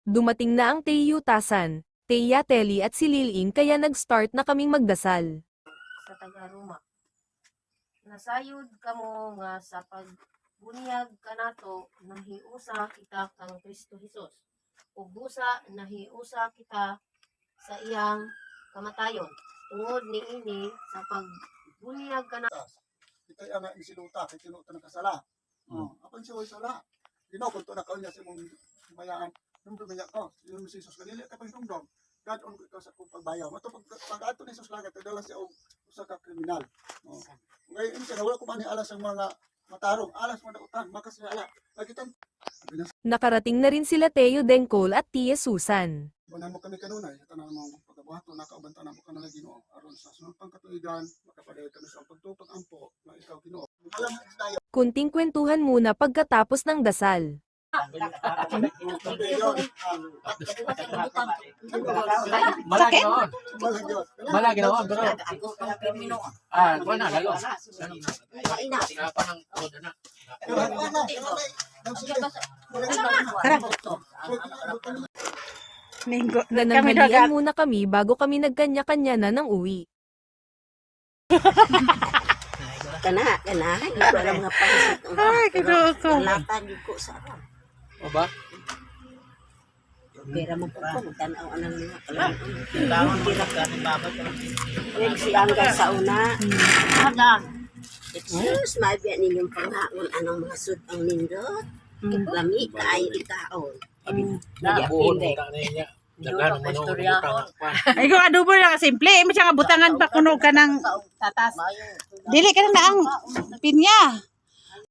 Dumating na ang tiyutasan, Teya Telly at si Liling kaya nag-start na kaming magdasal. Sa taga-Roma. Nasayod kamo nga sa pagbunyag kanato nahiusa kita kang Kristo Jesus. Ug busa nahiusa kita sa iyang kamatayon. Tungod niini sa pagbunyag kanato. Kita ang isiluta kay tinuto ng kasala. Apan siya sala. Ginoo to na kaon niya sa imong mayaan. Nung dumiyak ko, yung si Jesus kanila ka pagdumdum. God on ko ito sa kung pagbayaw. Mato pag-ato ni Jesus langit, dala siya og usa ka kriminal. Ngayon siya wala ko man alas ang mga matarong, alas man utang, makasala. Nagitan. Nakarating na rin sila Teo Dengkol at Tia Susan. Banan mo kami kanunay, tanan mo pagkabuhaton nakaubantan mo kanila Ginoo aron sa sunod pang katuigan, makapadayag kami sa pagtupag ampo na ikaw Ginoo. Alam tayo. Kunting kwentuhan muna pagkatapos ng dasal. Malagi noon. Malagi noon, pero kuha na, lalo. Apa ng koda na. Nananghalian muna kami bago kami nagkanya-kanya na ng uwi. Kana, wala mga pansit. Ay, kinuso. Latag ko sa akin. O ba? Pera mo po ko, magtanaw anang mga kalang. Pwede si Angga sa una. Jesus, mabiyan ninyong pangaon anong mga sudang nindot. Lami, kaay ikaon. Nabuhon mo ta na niya. Daghan mo nung butang. Ay, kung adobo lang simple. May siya nga butangan pa kuno ka ng tatas. Dili ka na ang pinya.